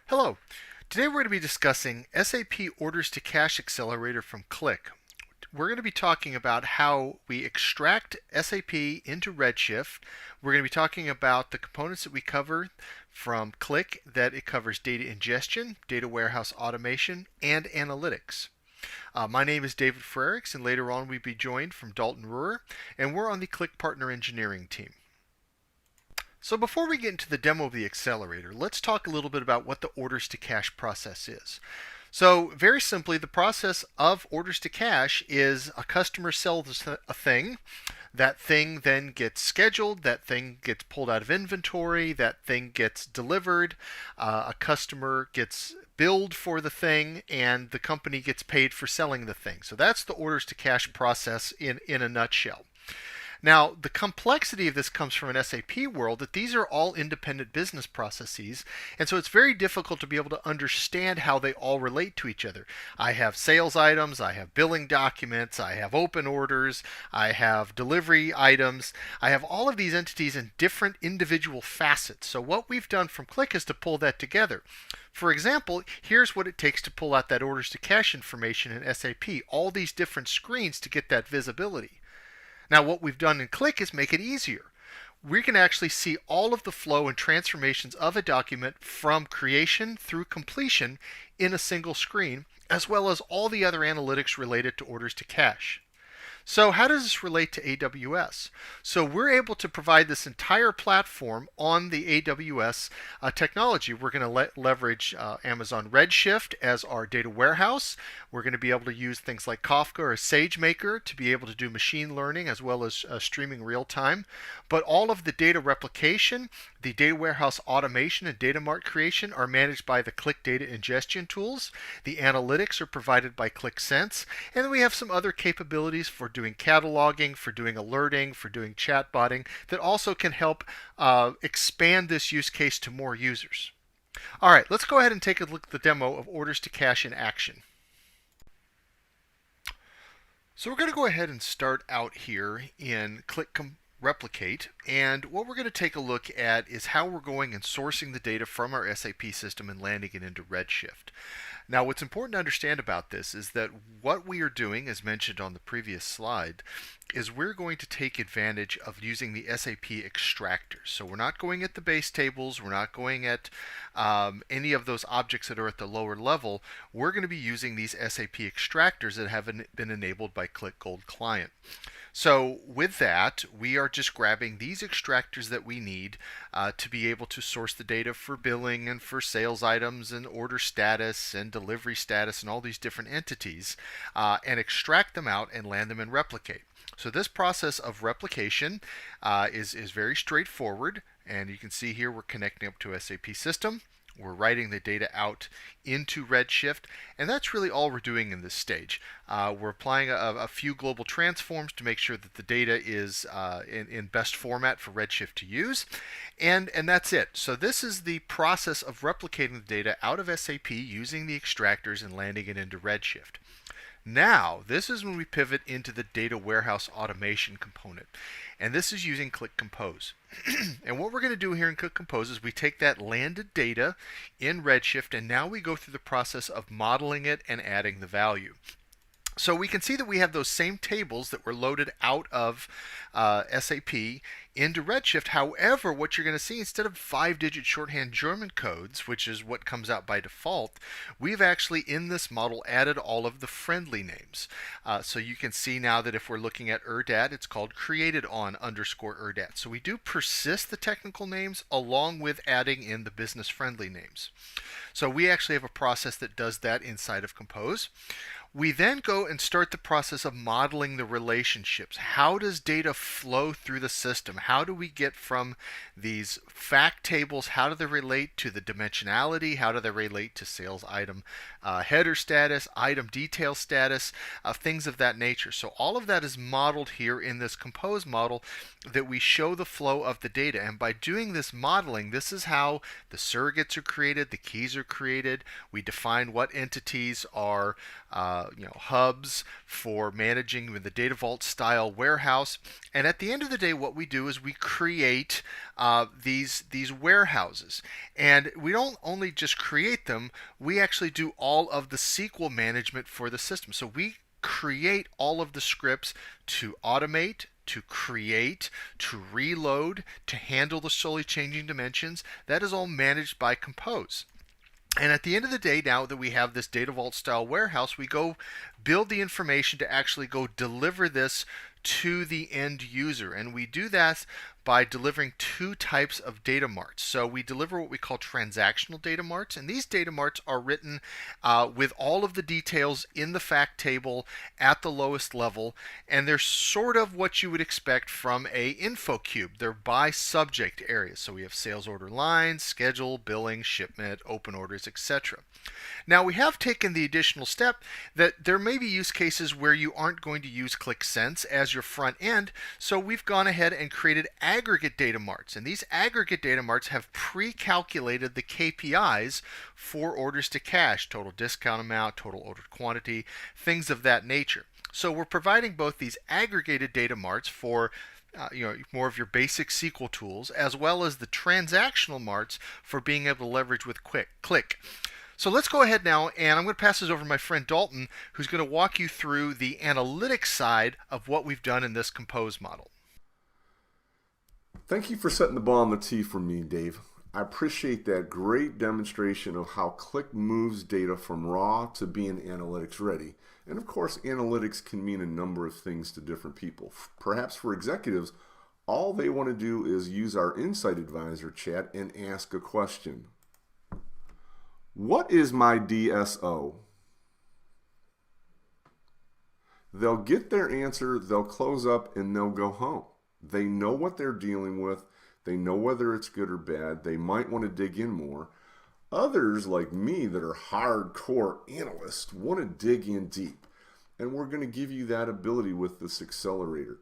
Hello. Today we're going to be discussing SAP Orders to Cash Accelerator from Qlik. We're going to be talking about how we extract SAP into Redshift. We're going to be talking about the components that we cover from Qlik, that it covers data ingestion, data warehouse automation, and analytics. My name is David Frericks, and later on we'll be joined from Dalton Ruhr, and we're on the Qlik Partner Engineering team. So before we get into the demo of the accelerator, let's talk a little bit about what the orders to cash process is. So very simply, the process of orders to cash is a customer sells a thing, that thing then gets scheduled, that thing gets pulled out of inventory, that thing gets delivered, a customer gets billed for the thing, and the company gets paid for selling the thing. So that's the orders to cash process in a nutshell. Now, the complexity of this comes from an SAP world that these are all independent business processes, and so it's very difficult to be able to understand how they all relate to each other. I have sales items, I have billing documents, I have open orders, I have delivery items, I have all of these entities in different individual facets. So what we've done from Qlik is to pull that together. For example, here's what it takes to pull out that orders to cash information in SAP, all these different screens to get that visibility. Now what we've done in Qlik is make it easier. We can actually see all of the flow and transformations of a document from creation through completion in a single screen, as well as all the other analytics related to orders to cash. So how does this relate to AWS? So we're able to provide this entire platform on the AWS technology. We're going to leverage Amazon Redshift as our data warehouse. We're going to be able to use things like Kafka or SageMaker to be able to do machine learning as well as streaming real time. But all of the data replication, the data warehouse automation, and data mart creation are managed by the Qlik data ingestion tools. The analytics are provided by Qlik Sense. And then we have some other capabilities for doing cataloging, for doing alerting, for doing chatbotting that also can help expand this use case to more users. All right, let's go ahead and take a look at the demo of orders to cash in action. So we're going to go ahead and start out here in Qlik Replicate, and what we're going to take a look at is how we're going and sourcing the data from our SAP system and landing it into Redshift. Now what's important to understand about this is that what we are doing, as mentioned on the previous slide, is we're going to take advantage of using the SAP extractors. So we're not going at the base tables, we're not going at any of those objects that are at the lower level. We're going to be using these SAP extractors that have been enabled by Qlik Gold Client. So with that, we are just grabbing these extractors that we need to be able to source the data for billing and for sales items and order status and delivery status and all these different entities and extract them out and land them in Replicate. So this process of replication is very straightforward, and you can see here we're connecting up to SAP system. We're writing the data out into Redshift, and that's really all we're doing in this stage. We're applying a few global transforms to make sure that the data is in best format for Redshift to use, and that's it. So this is the process of replicating the data out of SAP using the extractors and landing it into Redshift. Now, this is when we pivot into the data warehouse automation component, and this is using Qlik Compose. And what we're going to do here in Qlik Compose is we take that landed data in Redshift, and now we go through the process of modeling it and adding the value. So we can see that we have those same tables that were loaded out of SAP into Redshift. However, what you're going to see, instead of 5-digit shorthand German codes, which is what comes out by default, we've actually in this model added all of the friendly names. So you can see now that if we're looking at ERDAT, it's called created on _ERDAT. So we do persist the technical names along with adding in the business friendly names. So we actually have a process that does that inside of Compose. We then go and start the process of modeling the relationships. How does data flow through the system? How do we get from these fact tables, how do they relate to the dimensionality? How do they relate to sales item header status, item detail status, things of that nature. So all of that is modeled here in this Compose model that we show the flow of the data. And by doing this modeling, this is how the surrogates are created, the keys are created. We define what entities are hubs for managing with the data vault style warehouse. And at the end of the day, what we do is we create these warehouses. And we don't only just create them, we actually do all of the SQL management for the system. So we create all of the scripts to automate, to create, to reload, to handle the slowly changing dimensions. That is all managed by Compose. And at the end of the day, now that we have this data vault style warehouse, we go build the information to actually go deliver this to the end user. And we do that by delivering two types of data marts. So we deliver what we call transactional data marts, and these data marts are written with all of the details in the fact table at the lowest level, and they're sort of what you would expect from a info cube. They're by subject areas. So we have sales order lines, schedule, billing, shipment, open orders, etc. Now we have taken the additional step that there may be use cases where you aren't going to use Qlik Sense as your front end, so we've gone ahead and created aggregate data marts, and these aggregate data marts have pre-calculated the KPIs for orders to cash, total discount amount, total ordered quantity, things of that nature. So we're providing both these aggregated data marts for more of your basic SQL tools, as well as the transactional marts for being able to leverage with Qlik. So let's go ahead now, and I'm going to pass this over to my friend Dalton, who's going to walk you through the analytics side of what we've done in this Compose model. Thank you for setting the ball on the tee for me, Dave. I appreciate that great demonstration of how Qlik moves data from raw to being analytics ready. And of course, analytics can mean a number of things to different people. Perhaps for executives, all they want to do is use our Insight Advisor chat and ask a question. What is my DSO? They'll get their answer, they'll close up, and they'll go home. They know what they're dealing with. They know whether it's good or bad. They might want to dig in more. Others, like me, that are hardcore analysts, want to dig in deep. And we're going to give you that ability with this accelerator.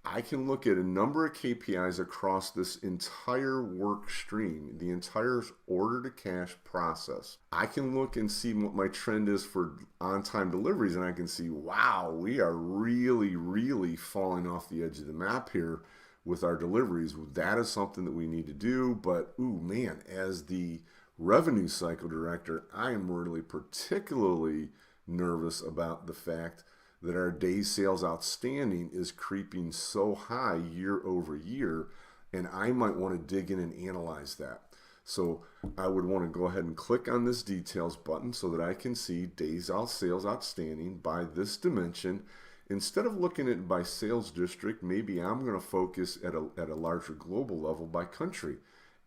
I can look at a number of KPIs across this entire work stream, the entire order to cash process. I can look and see what my trend is for on-time deliveries, and I can see, wow, we are really falling off the edge of the map here with our deliveries. That is something that we need to do, but ooh man, as the revenue cycle director, I am really particularly nervous about the fact that our days sales outstanding is creeping so high year over year, and I might want to dig in and analyze that. So I would want to go ahead and click on this details button so that I can see days sales outstanding by this dimension. Instead of looking at it by sales district, maybe I'm going to focus at a larger global level by country.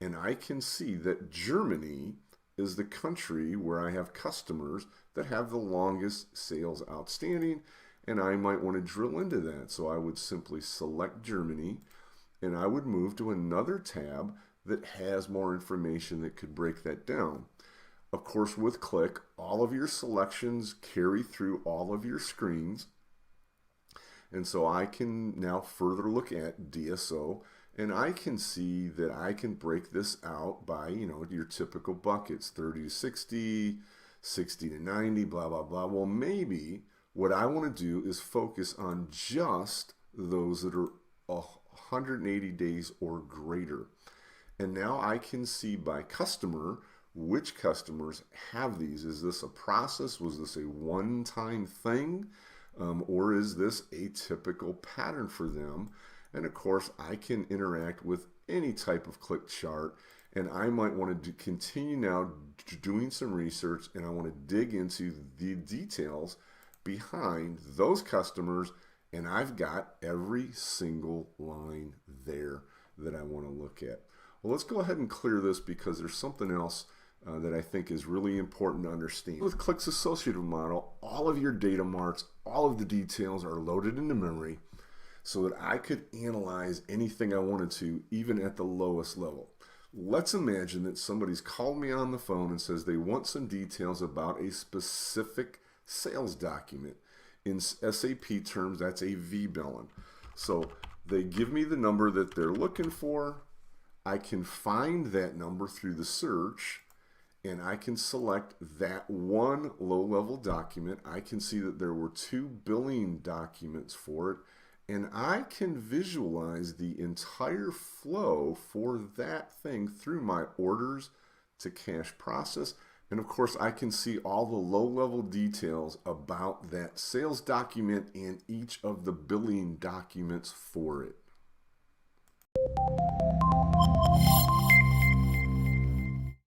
And I can see that Germany is the country where I have customers that have the longest sales outstanding, and I might want to drill into that. So I would simply select Germany, and I would move to another tab that has more information that could break that down. Of course, with Qlik, all of your selections carry through all of your screens, and so I can now further look at DSO, and I can see that I can break this out by, your typical buckets, 30 to 60, 60 to 90, blah, blah, blah. Well, maybe what I want to do is focus on just those that are 180 days or greater. And now I can see by customer which customers have these. Is this a process? Was this a one-time thing? Or is this a typical pattern for them? And of course, I can interact with any type of Qlik chart, and I might want to continue now doing some research, and I want to dig into the details behind those customers, and I've got every single line there that I want to look at. Well, let's go ahead and clear this because there's something else that I think is really important to understand. With Qlik's associative model, all of your data marts, all of the details are loaded into memory so that I could analyze anything I wanted to, even at the lowest level. Let's imagine that somebody's called me on the phone and says they want some details about a specific sales document. In SAP terms, that's a V-billing. So they give me the number that they're looking for. I can find that number through the search, and I can select that one low-level document. I can see that there were 2 billing documents for it, and I can visualize the entire flow for that thing through my orders to cash process. And of course, I can see all the low-level details about that sales document and each of the billing documents for it.